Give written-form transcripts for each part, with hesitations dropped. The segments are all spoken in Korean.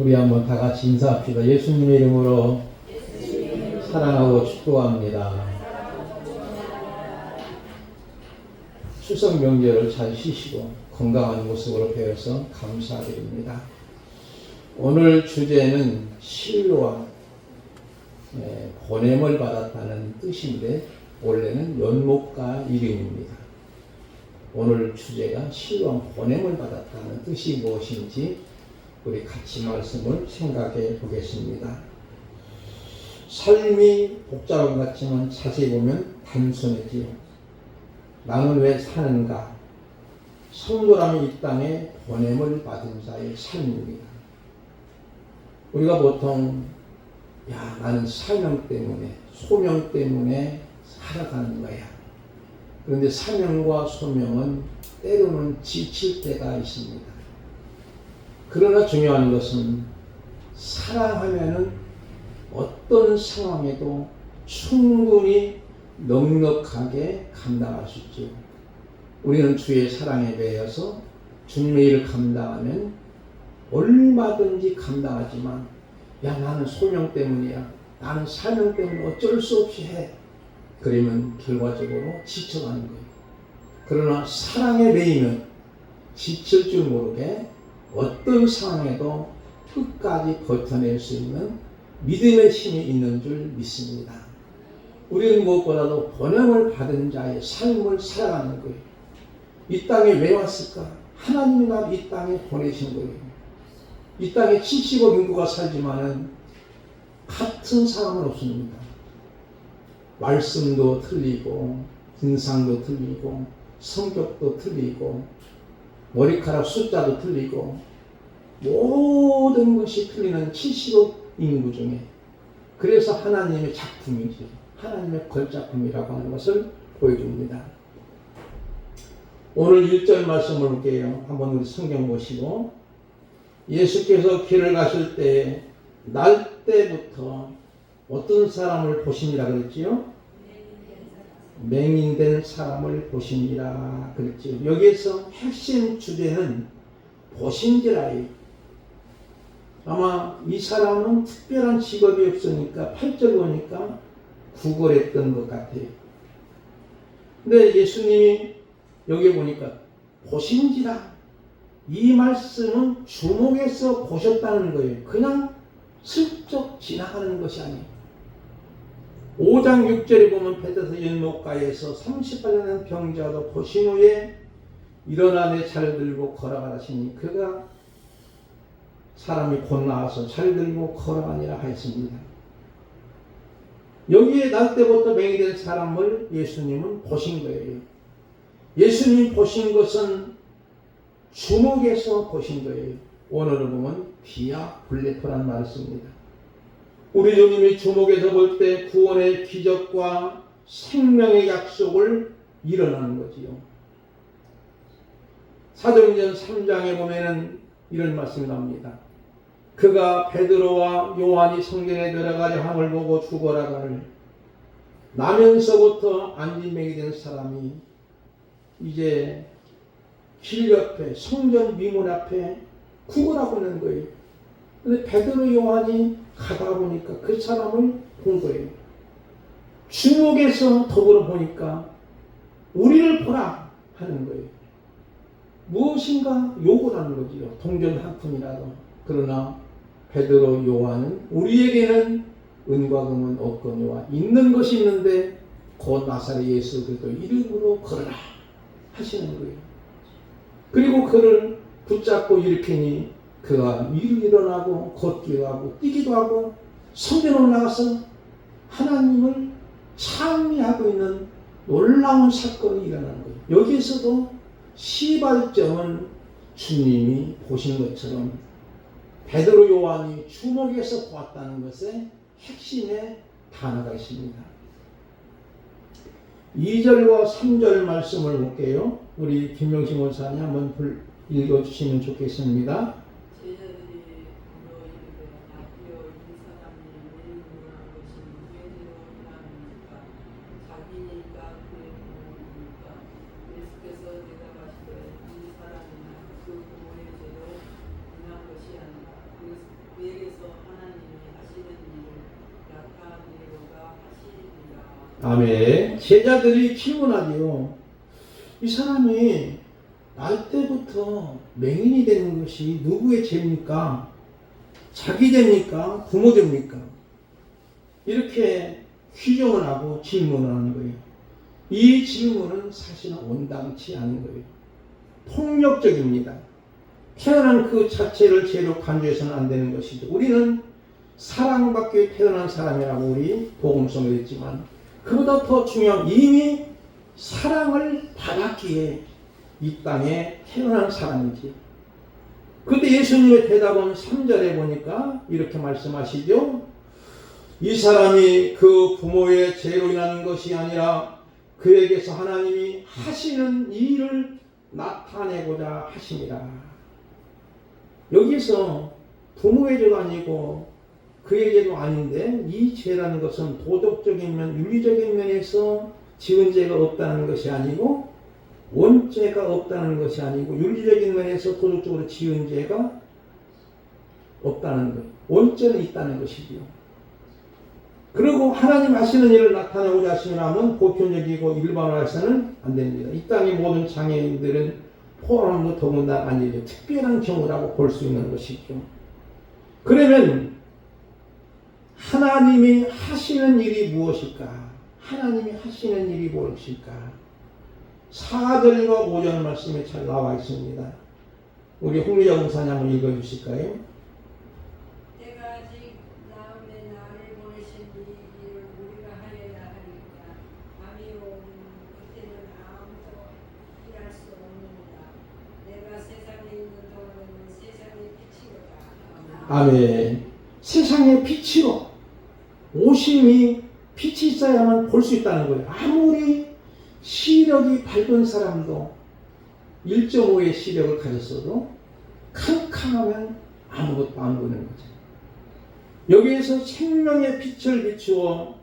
우리 한번 다 같이 인사합시다. 예수님의 이름으로 사랑하고 축복합니다. 추석 명절을 잘 쉬시고 건강한 모습으로 배워서 감사드립니다. 오늘 주제는 실로암, 보냄을 받았다는 뜻인데 원래는 연못가 이름입니다. 오늘 주제가 실로암 보냄을 받았다는 뜻이 무엇인지 우리 같이 말씀을 생각해 보겠습니다. 삶이 복잡한 것 같지만 자세히 보면 단순하지요. 나는 왜 사는가? 성도라면 이 땅에 보냄을 받은 자의 삶입니다. 우리가 보통 나는 사명 때문에 소명 때문에 살아가는 거야. 그런데 사명과 소명은 때로는 지칠 때가 있습니다. 그러나 중요한 것은 사랑하면은 어떤 상황에도 충분히 넉넉하게 감당할 수 있죠. 우리는 주의 사랑에 매여서 주님의 일을 감당하면 얼마든지 감당하지만 나는 소명 때문이야, 나는 사명 때문에 어쩔 수 없이 해. 그러면 결과적으로 지쳐가는 거예요. 그러나 사랑에 매이면 지칠 줄 모르게 어떤 상황에도 끝까지 버텨낼 수 있는 믿음의 힘이 있는 줄 믿습니다. 우리는 무엇보다도 번영을 받은 자의 삶을 살아가는 거예요. 이 땅에 왜 왔을까? 하나님이 날 이 땅에 보내신 거예요. 이 땅에 70억 인구가 살지만은 같은 사람은 없습니다. 말씀도 틀리고 인상도 틀리고 성격도 틀리고 머리카락 숫자도 틀리고 모든 것이 틀리는 70억 인구 중에 그래서 하나님의 작품이지, 하나님의 걸작품이라고 하는 것을 보여줍니다. 오늘 1절 말씀을 볼게요. 한번 우리 성경 보시고, 예수께서 길을 가실 때 날 때부터 어떤 사람을 보시니라 그랬지요? 맹인된 사람을 보시니라 그랬지요. 여기에서 핵심 주제는 보신지라예요. 아마 이 사람은 특별한 직업이 없으니까 8절 보니까 구걸했던 것 같아요. 근데 예수님이 여기 보니까 보신지라, 이 말씀은 주목해서 보셨다는 거예요. 그냥 슬쩍 지나가는 것이 아니에요. 5장 6절에 보면 베데스다 연못가에서 38년 된 병자도 보신 후에 일어나 내 차를 들고 걸어가라 하시니 그가 사람이 곧 나와서 차를 들고 걸어가니라 하였습니다. 여기에 날 때부터 맹인된 사람을 예수님은 보신 거예요. 예수님이 보신 것은 주목해서 보신 거예요. 오늘은 보면 비아 블레토라는 말을 씁니다. 우리 주님이 주목해서 볼 때 구원의 기적과 생명의 약속을 일어나는 거지요. 사도행전 3장에 보면은 이런 말씀이 나옵니다. 그가 베드로와 요한이 성전에 들어가려 함을 보고 죽어라가를 나면서부터 안진뱅이 된 사람이 이제 길 옆에 성전 미문 앞에 구걸하고 있는 거예요. 근데 베드로 요한이 가다 보니까 그 사람을 본 거예요. 주목해서 더불어 보니까 우리를 보라 하는 거예요. 무엇인가 요구를 하는 거지요. 동전 한 푼이라도. 그러나 베드로 요한은 우리에게는 은과 금은 없거니와 있는 것이 있는데 곧 나사렛 예수 그리스도 이름으로 걸어라 하시는 거예요. 그리고 그를 붙잡고 일으키니 그가 위로 일어나고 걷기도 하고 뛰기도 하고 성전으로 나가서 하나님을 찬미하고 있는 놀라운 사건이 일어나는 거예요. 여기에서도 시발점은 주님이 보신 것처럼 베드로 요한이 주목해서 보았다는 것에 핵심의 단어가 있습니다. 2절과 3절 말씀을 볼게요. 우리 김명식 원사님 한번 읽어주시면 좋겠습니다. 제자들이 물어 이르되 아비여 이 사람이 왜 유명한 것이 누구에게로 행하는가? 자기니까 그의 부모니까. 예수께서 대답하시되 이 사람이나 그 부모의 죄로 행한 것이 아니라 그 아멘. 제자들이 질문하지요. 이 사람이 날 때부터 맹인이 되는 것이 누구의 죄입니까? 자기 죄입니까? 부모 죄입니까? 이렇게 규정을 하고 질문을 하는 거예요. 이 질문은 사실은 온당치 않은 거예요. 폭력적입니다. 태어난 그 자체를 죄로 간주해서는 안 되는 것이죠. 우리는 사랑받기 태어난 사람이라고 우리 복음성에 했지만 그보다 더 중요한 이미 사랑을 받았기에 이 땅에 태어난 사람이지. 그런데 예수님의 대답은 3절에 보니까 이렇게 말씀하시죠. 이 사람이 그 부모의 죄로 인한 것이 아니라 그에게서 하나님이 하시는 일을 나타내고자 하심이라. 여기서 부모의 죄가 아니고 그의 죄도 아닌데 이 죄라는 것은 도덕적인 면, 윤리적인 면에서 지은 죄가 없다는 것이 아니고 원죄가 없다는 것이 아니고 윤리적인 면에서 도덕적으로 지은 죄가 없다는 것. 원죄는 있다는 것이지요. 그리고 하나님 하시는 일을 나타내고자 하시면 보편적이고 일반화해서는 안 됩니다. 이 땅의 모든 장애인들은 포함도 더군다나 아니죠. 특별한 경우라고 볼 수 있는 것이죠. 그러면 하나님이 하시는 일이 무엇일까? 하나님이 하시는 일이 무엇일까? 4절과 5절 말씀에 잘 나와 있습니다. 우리 홍리자 목사님 한번 읽어주실까요? 내가 아직 나음의 나를 보내신 이 일을 우리가 하여야 하니까 밤이 오면 그때는 아무도 일할 수 없느니라. 내가 세상에 있는 동안에는 세상의 빛이로다. 아멘. 세상의 빛으로 오심이 빛이 있어야만 볼 수 있다는 거예요. 아무리 시력이 밝은 사람도 1.5의 시력을 가졌어도 캄캄하면 아무것도 안 보이는 거죠. 여기에서 생명의 빛을 비추어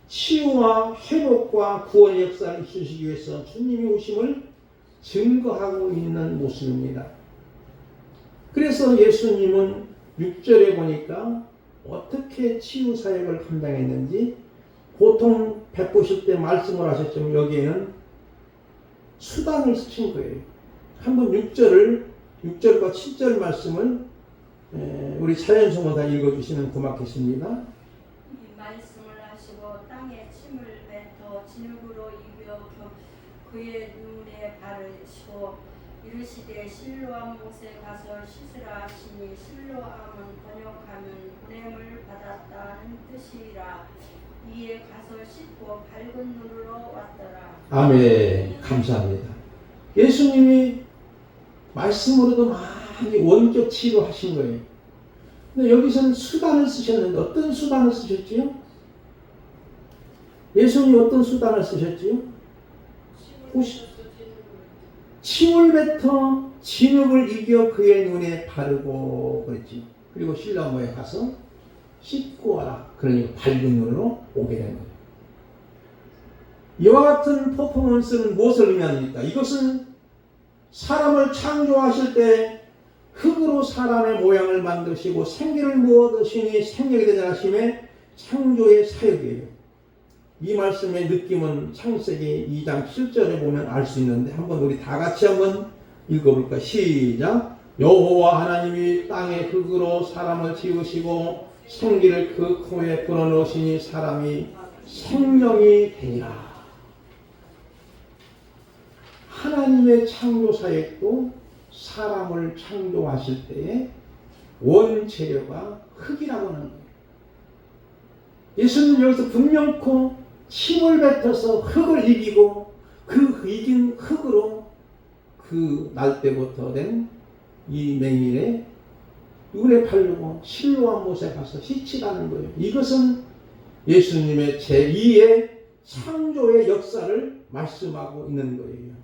치유와 회복과 구원의 역사를 이루시기 위해서 주님이 오심을 증거하고 있는 모습입니다. 그래서 예수님은 6절에 보니까 어떻게 치유 사역을 감당했는지 보통 베푸실 때 말씀을 하셨지만 여기에는 수단을 쓰신 거예요. 한번 6절과 7절 말씀을 우리 차연송을 다 읽어주시면 고맙겠습니다. 이 말씀을 하시고 땅에 침을 뱉어 진흙으로 이겨 그의 눈에 바르시고 이르시되 실로암 못에 가서 씻으라 하시니 실로암은 번역하면 보냄을 받았다는 뜻이라. 이에 가서 씻고 밝은 눈으로 왔더라. 아멘. 감사합니다. 예수님이 말씀으로도 많이 원격 치료하신 거예요. 근데 여기서는 수단을 쓰셨는데 어떤 수단을 쓰셨지요? 예수님이 어떤 수단을 쓰셨지요? 침을 뱉어 진흙을 이겨 그의 눈에 바르고 그랬지. 그리고 실로암에 가서 씻고 와라. 그러니까 밝은 눈으로 오게 된 거예요. 이와 같은 퍼포먼스는 무엇을 의미합니까? 이것은 사람을 창조하실 때 흙으로 사람의 모양을 만드시고 생기를 모으시니 생명이 되자 하심의 창조의 사역이에요. 이 말씀의 느낌은 창세기 2장 7절에 보면 알 수 있는데 한번 우리 다 같이 한번 읽어볼까요? 시작. 여호와 하나님이 땅의 흙으로 사람을 지으시고 생기를 그 코에 불어넣으시니 사람이 생명이 되니라. 하나님의 창조 사역도 사람을 창조하실 때의 원재료가 흙이라고 하는 거예요. 예수님 여기서 분명코 침을 뱉어서 흙을 이기고 그 이긴 흙으로 그 날 때부터 된 이 맹인의 눈에 바르고 실로암 못에 가서 씻히라는 거예요. 이것은 예수님의 제2의 창조의 역사를 말씀하고 있는 거예요.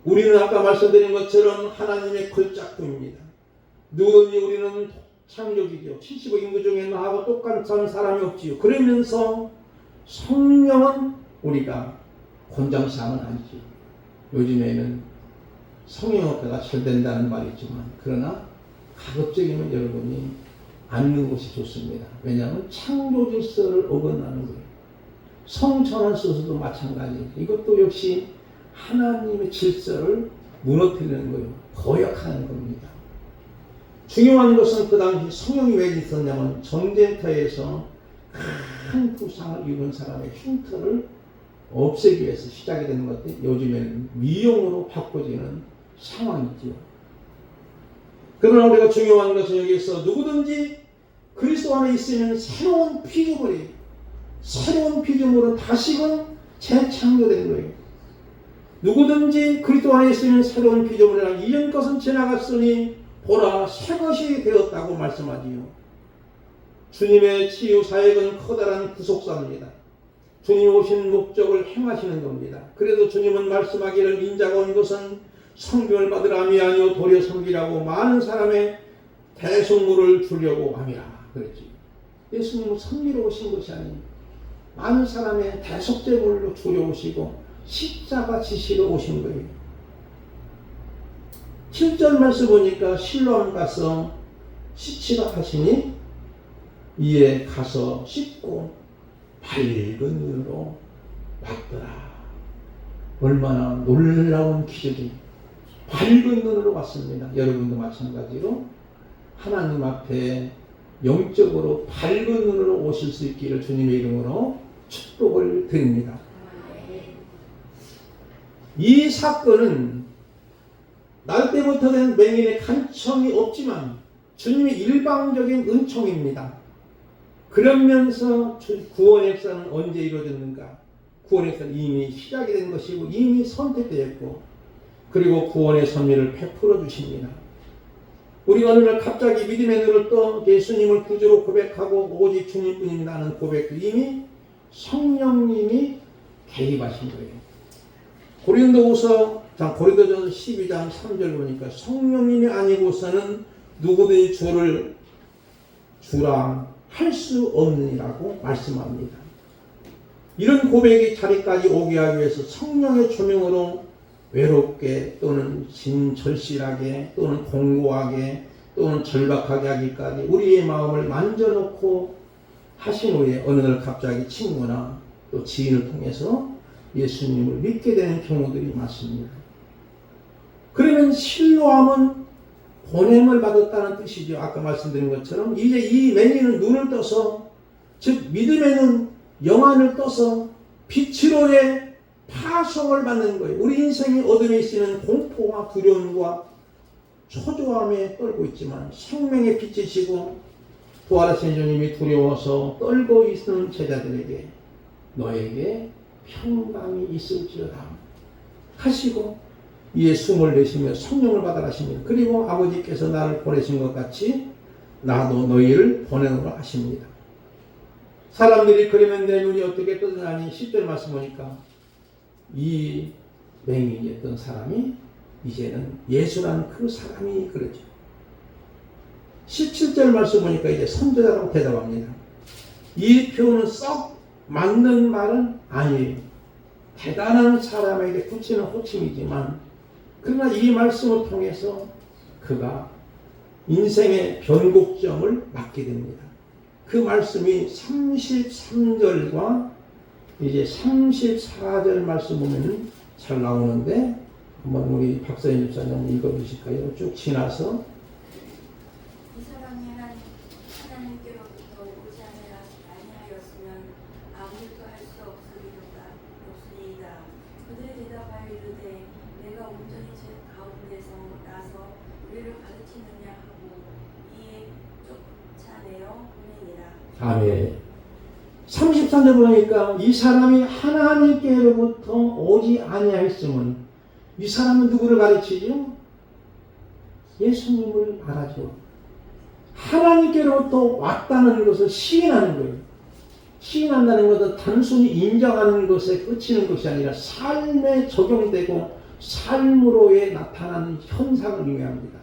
우리는 아까 말씀드린 것처럼 하나님의 걸작품입니다. 누구든지 우리는 창조주죠. 75 인구 중에 나하고 똑같은 사람이 없지요. 그러면서 성령은 우리가 권장사항은 아니죠. 요즘에는 성형외과가 잘 된다는 말이 있지만 그러나 가급적이면 여러분이 앉는 것이 좋습니다. 왜냐하면 창조 질서를 어긋나는 거예요. 성전환서서도 마찬가지예요. 이것도 역시 하나님의 질서를 무너뜨리는 거예요. 거역하는 겁니다. 중요한 것은 그 당시 성령이 왜 있었냐면 전쟁터에서 큰 부상을 입은 사람의 흉터를 없애기 위해서 시작이 되는 것 같아요. 요즘에는 미용으로 바꿔지는 상황이지요. 그러나 우리가 중요한 것은 여기서 누구든지 그리스도 안에 있으면 새로운 피조물이에요. 새로운 피조물은 다시금 재창조된 거예요. 누구든지 그리스도 안에 있으면 새로운 피조물이라 이전 것은 지나갔으니 보라 새 것이 되었다고 말씀하지요. 주님의 치유 사역은 커다란 구속사입니다. 주님 오신 목적을 행하시는 겁니다. 그래도 주님은 말씀하기를 인자가 온 것은 성경을 받으라미 아니요 도리어 섬기라고 많은 사람의 대속물을 주려고 함이라 그랬지. 예수님은 섬기러 오신 것이 아니에요. 많은 사람의 대속제물로 주려 오시고 십자가 지시러 오신 거예요. 7절 말씀 보니까 실로암 가서 씻으라 하시니 이에 가서 씻고 밝은 눈으로 왔더라. 얼마나 놀라운 기적이 밝은 눈으로 왔습니다. 여러분도 마찬가지로 하나님 앞에 영적으로 밝은 눈으로 오실 수 있기를 주님의 이름으로 축복을 드립니다. 이 사건은 날 때부터 된 맹인의 간청이 없지만 주님의 일방적인 은총입니다. 그러면서 구원의 역사는 언제 이루어졌는가? 구원의 역사는 이미 시작이 된 것이고 이미 선택되었고 그리고 구원의 섭리를 베풀어 주십니다. 우리가 어느 날 갑자기 믿음의 눈을 떠 예수님을 구주로 고백하고 오직 주님뿐입니다 하는 고백도 이미 성령님이 개입하신 거예요. 고린도전서 12장 3절 보니까 성령님이 아니고서는 누구든지 주를 주라 할 수 없느니라고 말씀합니다. 이런 고백의 자리까지 오게 하기 위해서 성령의 조명으로 외롭게 또는 진절실하게 또는 공고하게 또는 절박하게 하기까지 우리의 마음을 만져놓고 하신 후에 어느 날 갑자기 친구나 또 지인을 통해서 예수님을 믿게 되는 경우들이 많습니다. 그러면 실로암은 보냄을 받았다는 뜻이죠. 아까 말씀드린 것처럼 이제 이 맹인은 눈을 떠서 즉 믿음의 눈 영안을 떠서 빛으로의 파송을 받는 거예요. 우리 인생이 어둠에 있으면 공포와 두려움과 초조함에 떨고 있지만 생명의 빛이시고 부활하신 주님이 두려워서 떨고 있는 제자들에게 너에게 평강이 있을지어다 하시고 이에 숨을 내쉬며 성령을 받아라 하십니다. 그리고 아버지께서 나를 보내신 것 같이 나도 너희를 보내노라 하십니다. 사람들이 그러면 내 눈이 어떻게 뜨느냐니 10절 말씀 보니까 이 맹인이었던 사람이 이제는 예수라는 그 사람이 그러죠. 17절 말씀 보니까 이제 선지자라고 대답합니다. 이 표현은 썩 맞는 말은 아니에요. 대단한 사람에게 붙이는 호칭이지만 그러나 이 말씀을 통해서 그가 인생의 변곡점을 맞게 됩니다. 그 말씀이 33절과 이제 34절 말씀 보면 잘 나오는데 한번 우리 박사님 집사님 읽어주실까요? 쭉 지나서 이 사람이 하나님께로부터 오지 아니하였으면 아무것도 할 수 없으리이다. 그들이 대답하여 이르되 내가 온전히 제 가운데서 나서 우리를 가르치느냐 하고 이에 쫓아내어 보내니라. 아멘. 33절 보니까 이 사람이 하나님께로부터 오지 아니하였으면 이 사람은 누구를 가르치죠? 예수님을 말하죠. 하나님께로부터 왔다는 것을 시인하는 거예요. 시인한다는 것은 단순히 인정하는 것에 그치는 것이 아니라 삶에 적용되고 삶으로의 나타나는 현상을 의미합니다.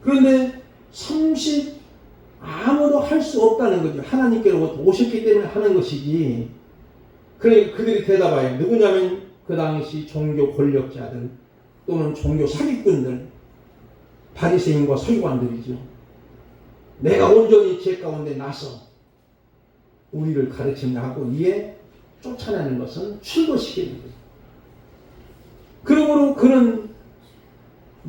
그런데 아무도 할 수 없다는 거죠. 하나님께로부터 오셨기 때문에 하는 것이지. 그러니까 그들이 대답하여 누구냐면 그 당시 종교 권력자들 또는 종교 사기꾼들 바리새인과 서기관들이죠. 내가 온전히 제 가운데 나서 우리를 가르치려 하고 이에 쫓아내는 것은 출고시키는 거예요. 그러므로 그는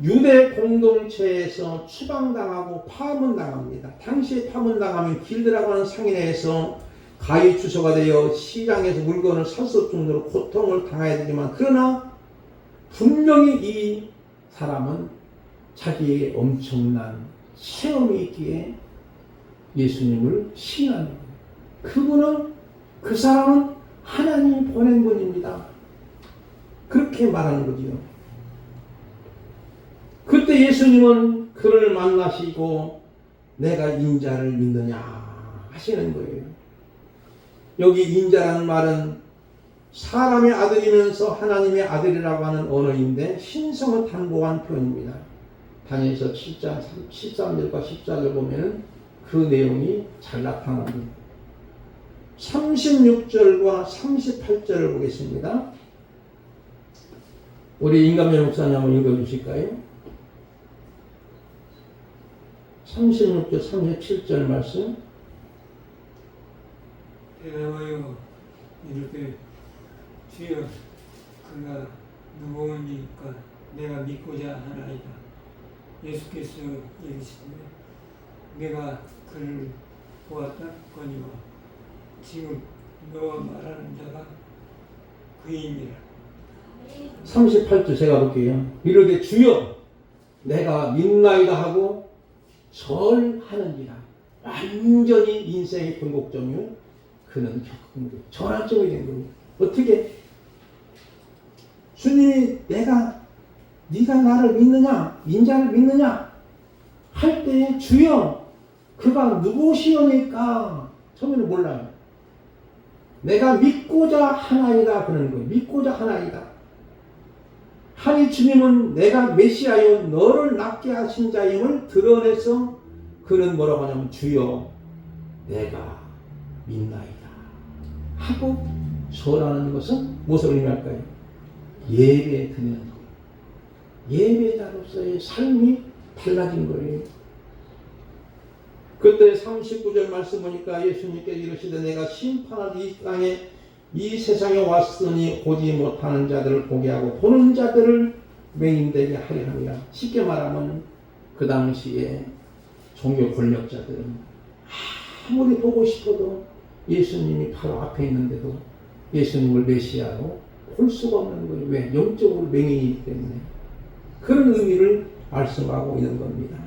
유대 공동체에서 추방당하고 파문당합니다. 당시에 파문당하면 길드라고 하는 상인회에서 가히 주소가 되어 시장에서 물건을 살 수 없을 정도로 고통을 당해야 되지만, 그러나 분명히 이 사람은 자기에게 엄청난 체험이 있기에 예수님을 신하는 거예요. 그 사람은 하나님이 보낸 분입니다. 그렇게 말하는 거지요. 그때 예수님은 그를 만나시고 내가 인자를 믿느냐 하시는 거예요. 여기 인자라는 말은 사람의 아들이면서 하나님의 아들이라고 하는 언어인데 신성을 담보한 표현입니다. 다니엘서 7장 13절과 14절 보면 그 내용이 잘 나타납니다. 36절과 38절을 보겠습니다. 우리 임감현 목사님 한번 읽어주실까요? 36절 37절 말씀. 대답하여 이르되 주여 그가 누구니까 내가 믿고자 하나이다. 예수께서 이르시되 내가 그를 보았다 거니와 지금 너와 말하는 자가 그이니라. 38절 제가 볼게요. 이르되 주여 내가 믿나이다 하고 절하는지라. 완전히 인생의 변곡점이요. 그는 겪은 거예요. 전환점이 된 거예요. 어떻게? 주님이 네가 나를 믿느냐? 인자를 믿느냐? 할 때 주여 그가 누구시오니까 처음에는 몰라요. 내가 믿고자 하나이다 그러는 거예요. 믿고자 하나이다. 하니 주님은 내가 메시아요 너를 낫게 하신 자임을 드러내서 그는 뭐라고 하냐면 주여 내가 믿나이다 하고 절하는 것은 무엇을 의미할까요? 예배 드리는 거예요. 예배자로서의 삶이 달라진 거예요. 그때 39절 말씀 보니까 예수님께서 이르시되 내가 심판하러 이 땅에 이 세상에 왔으니 보지 못하는 자들을 보게 하고 보는 자들을 맹인되게 하려 합니다. 쉽게 말하면 그 당시에 종교 권력자들은 아무리 보고 싶어도 예수님이 바로 앞에 있는데도 예수님을 메시아로 볼 수가 없는 거예요. 왜? 영적으로 맹인이기 때문에. 그런 의미를 말씀하고 있는 겁니다.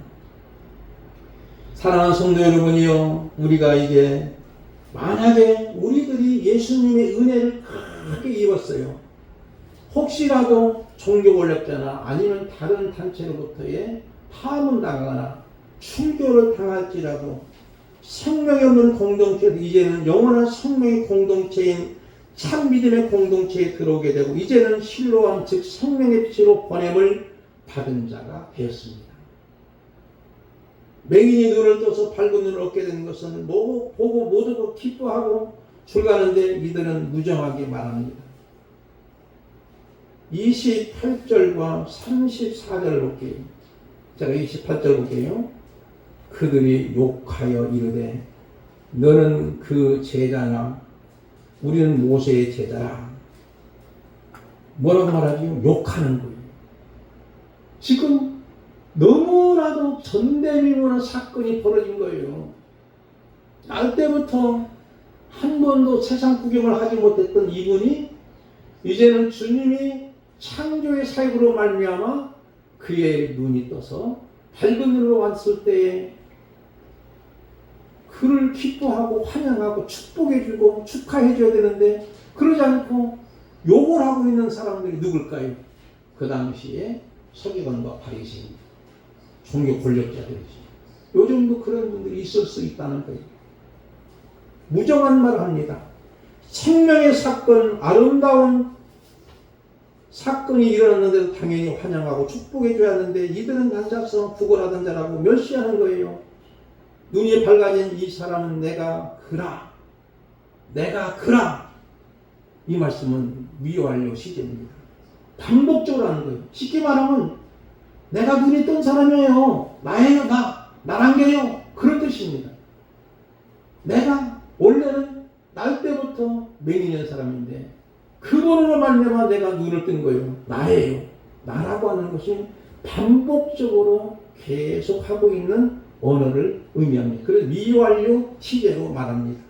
사랑하는 성도 여러분이요, 우리가 이제 만약에 우리들이 예수님의 은혜를 크게 입었어요. 혹시라도 종교 권력자나 아니면 다른 단체로부터의 파문당하거나 출교를 당할지라도 생명이 없는 공동체에서 이제는 영원한 생명의 공동체인 참 믿음의 공동체에 들어오게 되고 이제는 실로암 즉 생명의 피로 보냄을 받은 자가 되었습니다. 맹인이 눈을 떠서 밝은 눈을 얻게 되는 것은 보고 모두가 기뻐하고 줄가는데 이들은 무정하게 말합니다. 28절과 34절을 볼게요. 제가 28절 볼게요. 그들이 욕하여 이르되 너는 그 제자나 우리는 모세의 제자라. 뭐라고 말하죠? 욕하는 거예요. 지금 너무나도 전대미문한 사건이 벌어진 거예요. 날 때부터 한 번도 세상 구경을 하지 못했던 이분이 이제는 주님이 창조의 사역으로 말미암아 그의 눈이 떠서 밝은 눈으로 왔을 때에 그를 기뻐하고 환영하고 축복해주고 축하해줘야 되는데 그러지 않고 욕을 하고 있는 사람들이 누굴까요? 그 당시에 서기관과 바리새인 종교 권력자들이지. 요즘도 그런 분들이 있을 수 있다는 거예요. 무정한 말을 합니다. 생명의 사건, 아름다운 사건이 일어났는데도 당연히 환영하고 축복해줘야 하는데 이들은 앉아서 구걸하던 자라고 멸시하는 거예요. 눈이 밝아진 이 사람은 내가 그라 이 말씀은 미워하려 시제입니다. 반복적으로 하는 거예요. 쉽게 말하면 내가 눈이 뜬 사람이에요. 나랑 게요. 그런 뜻입니다. 내가 원래는 맹인한 사람인데 그분으로 말미암아 내가 눈을 뜬 거예요. 나예요. 나라고 하는 것이 반복적으로 계속 하고 있는 언어를 의미합니다. 그래서 미완료 시제로 말합니다.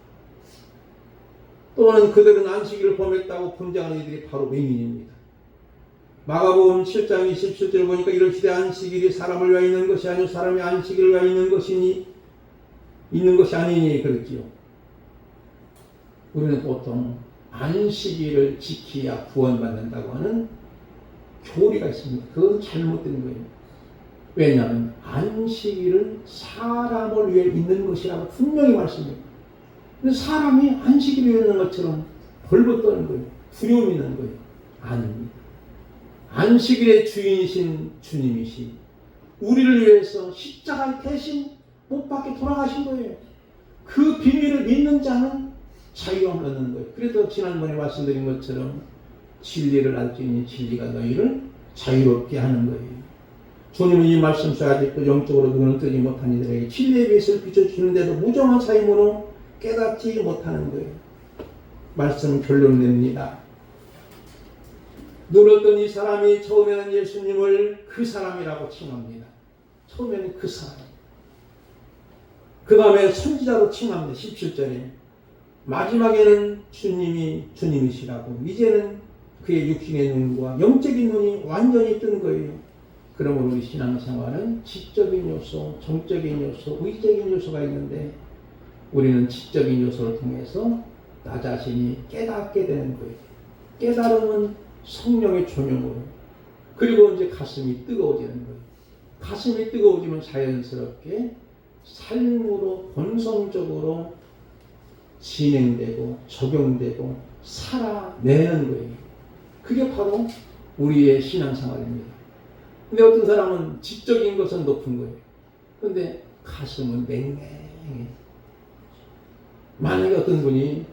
또는 그들은 안식일을 범했다고 범죄하는 이들이 바로 맹인입니다. 마가복음 7장 27절을 보니까 이르시되 안식일이 사람을 위하여 있는 것이 아니요 사람이 안식일을 위하여 있는 것이 아니니 그랬지요. 우리는 보통 안식일을 지켜야 구원받는다고 하는 교리가 있습니다. 그건 잘못된 거예요. 왜냐하면 안식일은 사람을 위해 있는 것이라고 분명히 말씀해요. 근데 사람이 안식일이 있는 것처럼 벌벌 떠는 거예요. 두려움 있는 거예요. 아닙니다. 안식일의 주인이신 주님이시 우리를 위해서 십자가 대신 못 박혀 돌아가신 거예요. 그 비밀을 믿는 자는 자유함을 얻는 거예요. 그래서 지난번에 말씀드린 것처럼 진리를 알 수 있는 진리가 너희를 자유롭게 하는 거예요. 주님은 이 말씀 속에 아직도 영적으로 눈을 뜨지 못한 이들에게 진리의 빛을 비춰주시는데도 무정한 사임으로 깨닫지 못하는 거예요. 말씀 결론 냅니다. 눈을 뜬 이 사람이 처음에는 예수님을 그 사람이라고 칭합니다. 처음에는 그 사람. 그 다음에 선지자로 칭합니다. 17절에. 마지막에는 주님이 주님이시라고. 이제는 그의 육신의 눈과 영적인 눈이 완전히 뜬 거예요. 그러므로 우리 신앙생활은 지적인 요소, 정적인 요소, 의적인 요소가 있는데 우리는 지적인 요소를 통해서 나 자신이 깨닫게 되는 거예요. 깨달음은 성령의 조명으로. 그리고 이제 가슴이 뜨거워지는 거예요. 가슴이 뜨거워지면 자연스럽게 삶으로 본성적으로 진행되고 적용되고 살아내는 거예요. 그게 바로 우리의 신앙생활입니다. 근데 어떤 사람은 지적인 것은 높은 거예요. 근데 가슴은 맹맹해. 만약에 어떤 분이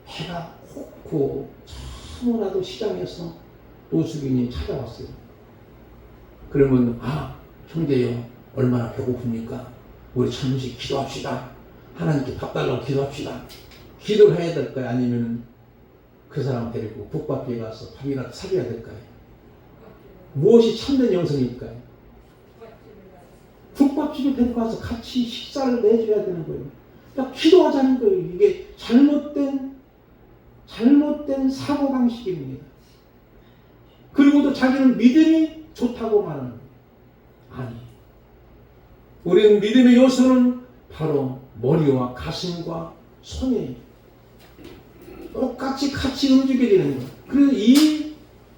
해가 혹고 너무나도 시장에서 노숙인이 찾아왔어요. 그러면 형제요 얼마나 배고픕니까? 우리 잠시 기도합시다. 하나님께 밥 달라고 기도합시다. 기도를 해야 될까요? 아니면 그 사람 데리고 국밥집에 가서 밥이라도 사줘야 될까요? 무엇이 참된 영성일까요? 국밥집에 데리고 가서 같이 식사를 내줘야 되는 거예요. 그러니까 기도하자는 거예요. 이게 잘못된 사고방식입니다. 그리고 또 자기는 믿음이 좋다고 말하는 거예요. 아니, 우리는 믿음의 요소는 바로 머리와 가슴과 손에 똑같이 같이 움직여지는 거예요. 그래서 이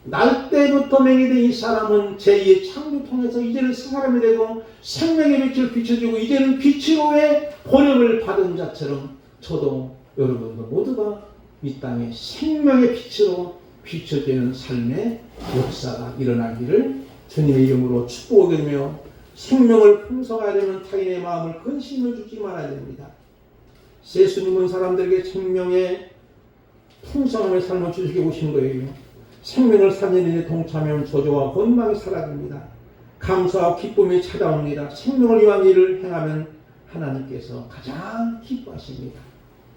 날 때부터 맹이된 이 사람은 제2의 창조 통해서 이제는 사람이 되고 생명의 빛을 비춰주고 이제는 빛으로의 번영을 받은 자처럼 저도 여러분도 모두가 이 땅에 생명의 빛으로 비춰지는 삶의 역사가 일어나기를 주님의 이름으로 축복드리며 생명을 풍성하려면 타인의 마음을 근심을 주지 말아야 됩니다. 예수님은 사람들에게 생명의 풍성함의 삶을 주시게 오신 거예요. 생명을 살리는 데 동참하면 저주와 원망이 사라집니다. 감사와 기쁨이 찾아옵니다. 생명을 위한 일을 행하면 하나님께서 가장 기뻐하십니다.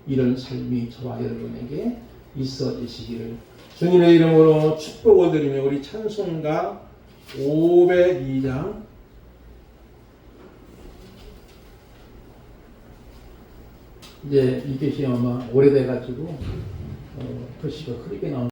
이런 삶이 저와 여러분에게 있어지시기를 주님의 이름으로 축복을 드리며 우리 찬송가 502장 이제 이 것이 아마 오래돼가지고 글씨가 흐리게 나오는